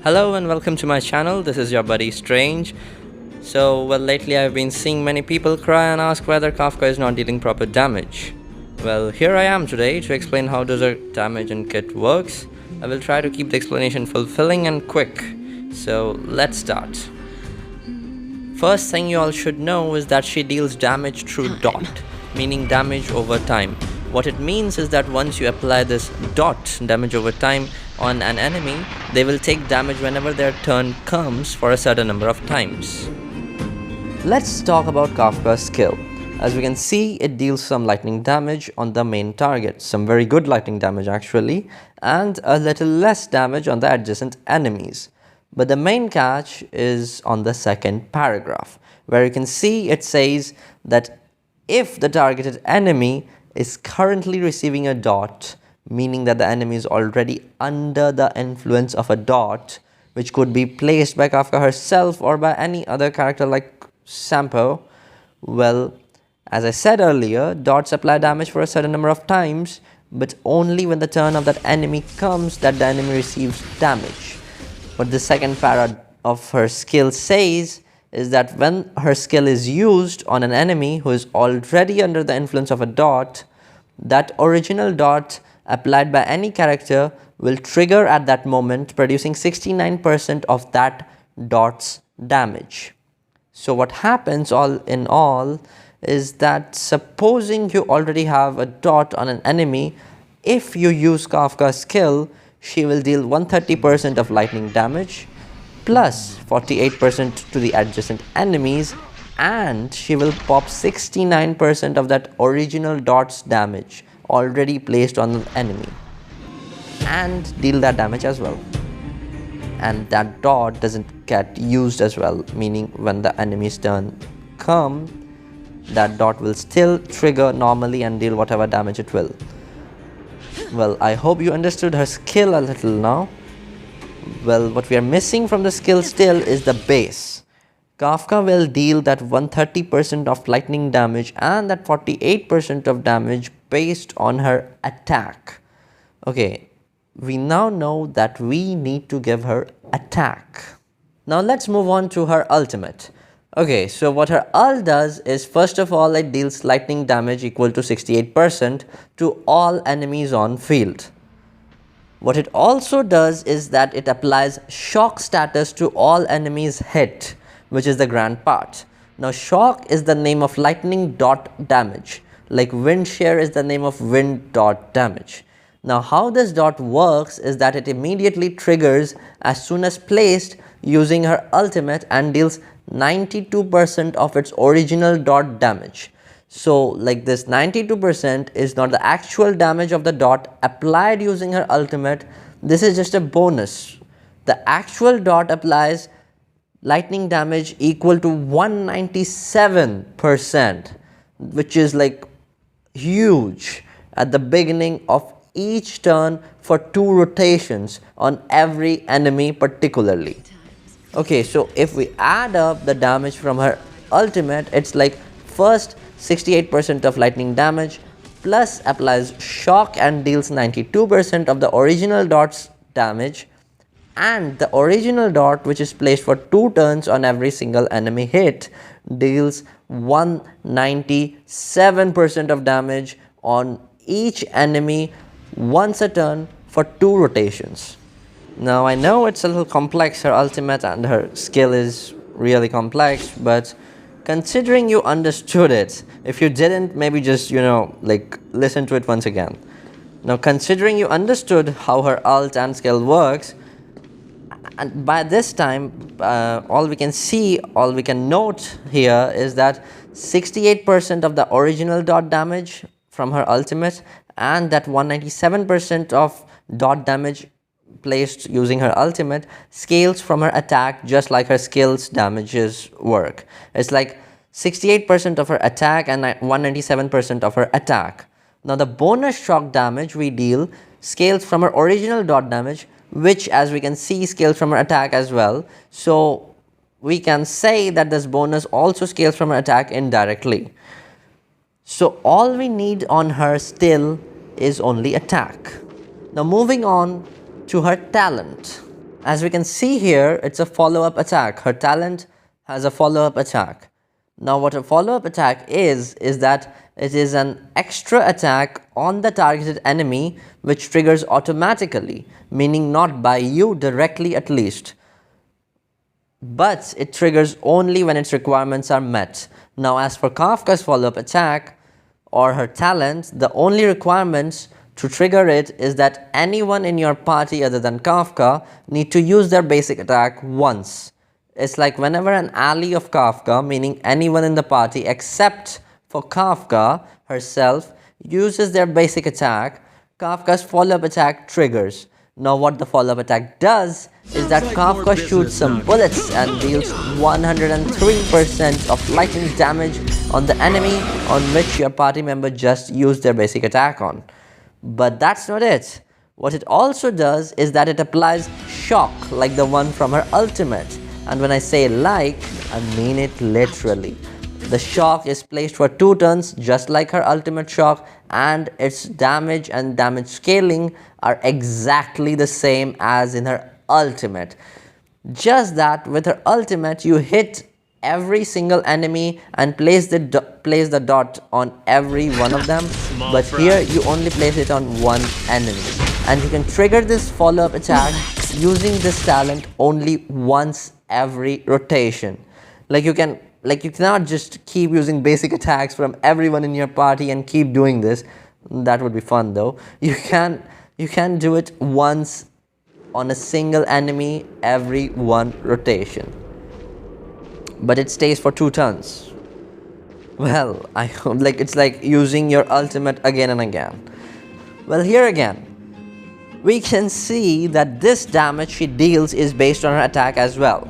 Hello and welcome to my channel. This is your buddy Strange. Lately I've been seeing many people cry and ask whether Kafka is not dealing proper damage. Well, here I am today to explain how dozer damage in kit works. I will try to keep the explanation fulfilling and quick. So let's start. First thing you all should know is that she deals damage through dot, meaning damage over time. What it means is that once you apply this dot damage over time on an enemy, they will take damage whenever their turn comes for a certain number of times. Let's talk about Kafka's skill. As we can see, it deals some lightning damage on the main target, some very good lightning damage actually, and a little less damage on the adjacent enemies. But the main catch is on the second paragraph, where you can see it says that if the targeted enemy is currently receiving a dot, meaning that the enemy is already under the influence of a dot, which could be placed by Kafka herself or by any other character like Sampo. Well, as I said earlier, dots apply damage for a certain number of times, but only when the turn of that enemy comes that the enemy receives damage. What the second para of her skill says is that when her skill is used on an enemy who is already under the influence of a dot, that original dot applied by any character will trigger at that moment, producing 69% of that dot's damage. So what happens all in all is that supposing you already have a dot on an enemy, if you use Kafka's skill, she will deal 130% of lightning damage plus 48% to the adjacent enemies, and she will pop 69% of that original dot's damage already placed on the enemy and deal that damage as well. And that dot doesn't get used as well, meaning when the enemy's turn comes, that dot will still trigger normally and deal whatever damage it will. Well, I hope you understood her skill a little now. Well, what we are missing from the skill still is the base. Kafka will deal that 130% of lightning damage and that 48% of damage based on her attack. Okay, we now know that we need to give her attack. Now let's move on to her ultimate. Okay, so what her ult does is, first of all, it deals lightning damage equal to 68% to all enemies on field. What it also does is that it applies shock status to all enemies hit, which is the grand part. Now shock is the name of lightning dot damage, like wind shear is the name of wind dot damage. Now how this dot works is that it immediately triggers as soon as placed using her ultimate and deals 92% of its original dot damage. So like this 92% is not the actual damage of the dot applied using her ultimate. This is just a bonus. The actual dot applies lightning damage equal to 197%, which is like huge at the beginning of each turn for 2 rotations on every enemy particularly. Okay, so if we add up the damage from her ultimate, it's like first 68% of lightning damage plus applies shock and deals 92% of the original dot's damage, and the original dot, which is placed for 2 turns on every single enemy hit, deals 197% of damage on each enemy once a turn for 2 rotations. Now I know it's a little complex, her ultimate and her skill is really complex, but considering you understood it, if you didn't, maybe just, listen to it once again. Now considering you understood how her ult and skill works, and by this time, all we can note here is that 68% of the original dot damage from her ultimate and that 197% of dot damage placed using her ultimate scales from her attack, just like her skills damages work. It's like 68% of her attack and 197% of her attack. Now the bonus shock damage we deal scales from her original dot damage, which as we can see scales from her attack as well. So we can say that this bonus also scales from her attack indirectly. So all we need on her still is only attack. Now moving on to her talent. As we can see here, it's a follow-up attack. Her talent has a follow-up attack. Now what a follow-up attack is that it is an extra attack on the targeted enemy which triggers automatically, meaning not by you directly at least, but it triggers only when its requirements are met. Now as for Kafka's follow-up attack or her talent, the only requirements to trigger it is that anyone in your party other than Kafka need to use their basic attack once. It's like whenever an ally of Kafka, meaning anyone in the party except for Kafka herself, uses their basic attack, Kafka's follow-up attack triggers. Now what the follow-up attack does is that Kafka shoots some bullets and deals 103% of lightning damage on the enemy on which your party member just used their basic attack on. But that's not it. What it also does is that it applies shock like the one from her ultimate. And when I say like, I mean it literally. The shock is placed for 2 turns just like her ultimate shock, and its damage and damage scaling are exactly the same as in her ultimate. Just that with her ultimate you hit every single enemy and place the dot on every one of them, but here you only place it on one enemy, and you can trigger this follow-up attack using this talent only once every rotation. Like you cannot just keep using basic attacks from everyone in your party and keep doing this. That would be fun though. You can do it once on a single enemy every one rotation, but it stays for 2 turns. Well, I hope it's like using your ultimate again and again. Well, here again we can see that this damage she deals is based on her attack as well,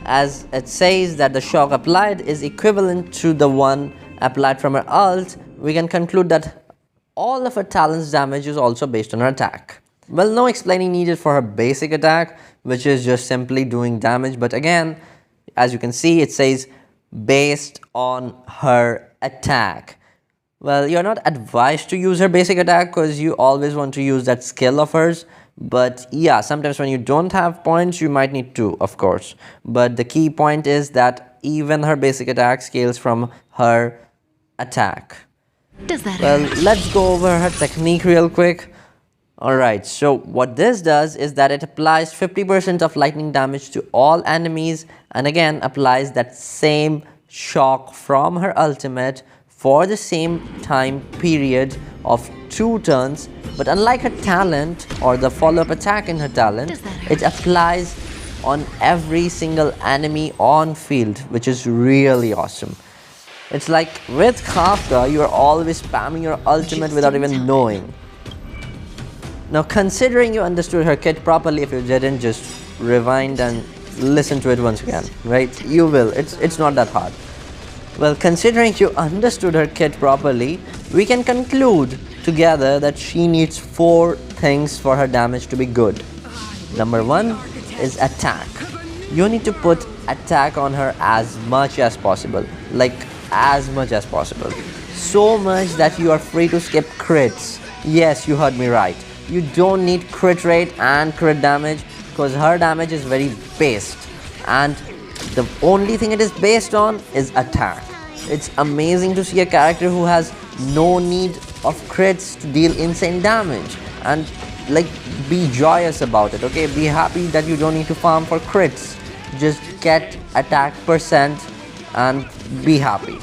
as it says that the shock applied is equivalent to the one applied from her ult. We can conclude that all of her talent's damage is also based on her attack. Well, no explaining needed for her basic attack, which is just simply doing damage, but again, as you can see, it says based on her attack. Well, you're not advised to use her basic attack because you always want to use that skill of hers, but yeah, sometimes when you don't have points you might need to, of course. But the key point is that even her basic attack scales from her attack. Well, let's go over her technique real quick. Alright, so what this does is that it applies 50% of lightning damage to all enemies, and again applies that same shock from her ultimate for the same time period of 2 turns. But unlike her talent or the follow-up attack in her talent, it applies on every single enemy on field, which is really awesome. It's like with Kafka, you are always spamming your ultimate without even knowing. Now, considering you understood her kit properly, if you didn't, just rewind and listen to it once again, right? You will. It's not that hard. Well, considering you understood her kit properly, we can conclude together that she needs 4 things for her damage to be good. Number 1 is attack. You need to put attack on her as much as possible, like as much as possible. So much that you are free to skip crits. Yes, you heard me right. You don't need crit rate and crit damage because her damage is very based, and the only thing it is based on is attack. It's amazing to see a character who has no need of crits to deal insane damage, and like be joyous about it, okay? Be happy that you don't need to farm for crits. Just get attack percent and be happy.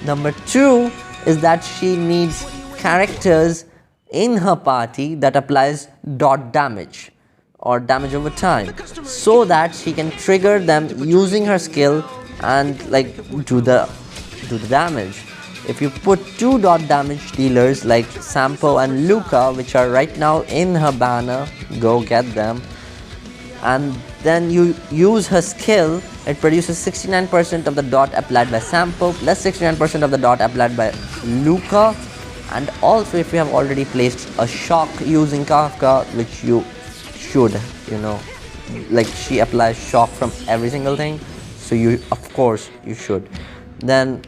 Number 2 is that she needs characters in her party that applies dot damage or damage over time, so that she can trigger them using her skill and like do the damage. If you put 2 dot damage dealers like Sampo and Luca, which are right now in her banner, go get them, and then you use her skill, it produces 69% of the dot applied by Sampo plus 69% of the dot applied by Luca. And also, if you have already placed a shock using Kafka, which you should, like she applies shock from every single thing, so of course you should, then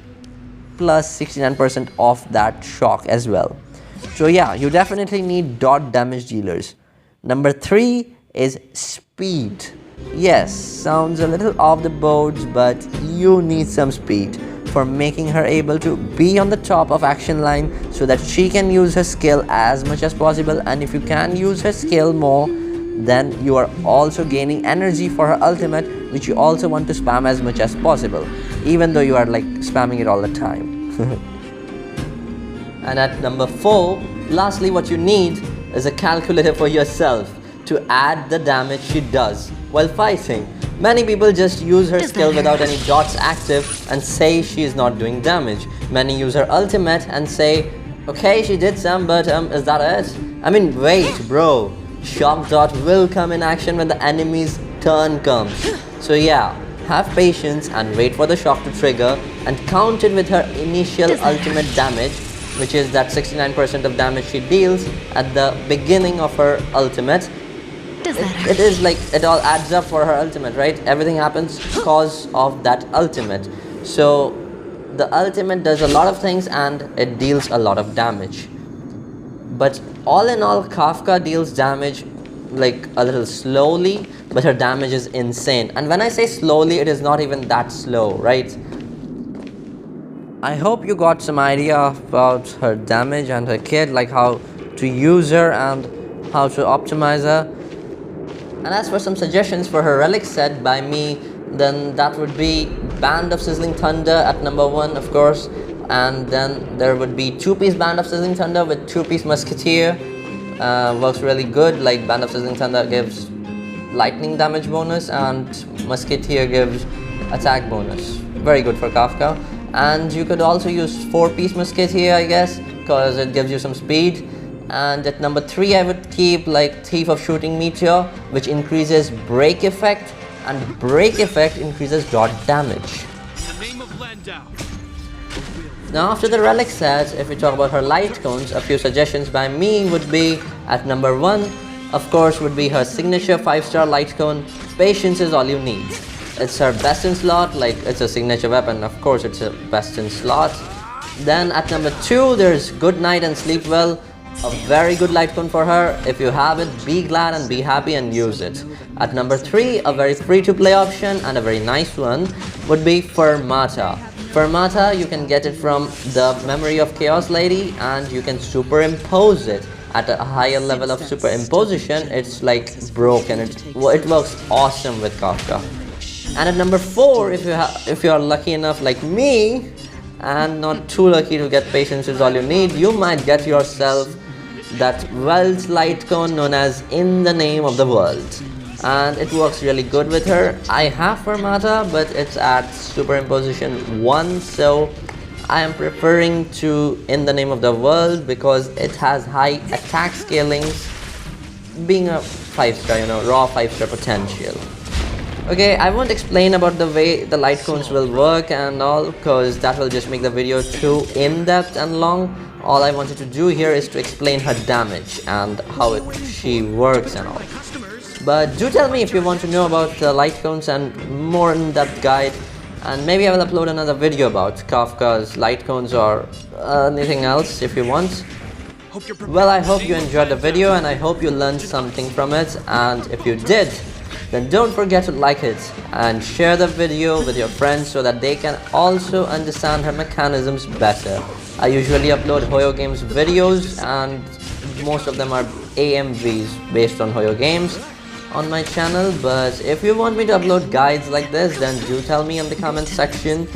plus 69% of that shock as well. So yeah, you definitely need dot damage dealers. Number 3 is speed. Yes, sounds a little off the boards, but you need some speed for making her able to be on the top of action line so that she can use her skill as much as possible. And if you can use her skill more, then you are also gaining energy for her ultimate, which you also want to spam as much as possible, even though you are like spamming it all the time. And at number 4, lastly, what you need is a calculator for yourself to add the damage she does while fighting. Many people just use her skill without any dots active and say she is not doing damage. Many use her ultimate and say, okay, she did some, but is that it? I mean, wait, bro. Shock dot will come in action when the enemy's turn comes. So yeah, have patience and wait for the shock to trigger and count it with her initial ultimate damage, which is that 69% of damage she deals at the beginning of her ultimate. It is like it all adds up for her ultimate, right? Everything happens because of that ultimate. So the ultimate does a lot of things and it deals a lot of damage. But all in all, Kafka deals damage like a little slowly, but her damage is insane. And when I say slowly, it is not even that slow, right? I hope you got some idea about her damage and her kit, like how to use her and how to optimize her. And as for some suggestions for her relic set by me, then that would be Band of Sizzling Thunder at number 1, of course. And then there would be 2-piece Band of Sizzling Thunder with 2-piece Musketeer. Works really good, like Band of Sizzling Thunder gives lightning damage bonus and Musketeer gives attack bonus. Very good for Kafka. And you could also use 4-piece Musketeer, I guess, because it gives you some speed. And at number 3, I would keep like Thief of Shooting Meteor, which increases break effect, and break effect increases dot damage. Now after the relic sets, if we talk about her light cones, a few suggestions by me would be at number 1, of course, would be her signature 5-star light cone. Patience is all you need. It's her best in slot, like it's a signature weapon, of course it's a best in slot. Then at number 2, there's Good Night and Sleep Well. A very good light cone for her. If you have it, be glad and be happy and use it. At number 3, a very free to play option and a very nice one would be Fermata. Fermata, you can get it from the Memory of Chaos Lady and you can superimpose it. At a higher level of superimposition, it's like broken. It works awesome with Kafka. And at number 4, if you are lucky enough like me and not too lucky to get Patience is all you need, you might get yourself that Welt's light cone known as In the Name of the World. And it works really good with her. I have Fermata, but it's at superimposition 1, so I am preferring to In the Name of the World because it has high attack scalings, being a 5-star, raw 5-star potential. Okay, I won't explain about the way the light cones will work and all, because that will just make the video too in-depth and long. All I wanted to do here is to explain her damage and how she works and all. But do tell me if you want to know about the light cones and more in-depth guide, and maybe I will upload another video about Kafka's light cones or anything else if you want. Well, I hope you enjoyed the video and I hope you learned something from it, and if you did, then don't forget to like it and share the video with your friends so that they can also understand her mechanisms better. I usually upload Hoyo Games videos and most of them are AMVs based on Hoyo Games on my channel, but if you want me to upload guides like this, then do tell me in the comment section.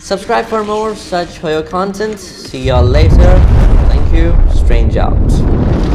Subscribe for more such Hoyo content. See y'all later. Thank you. Strange out.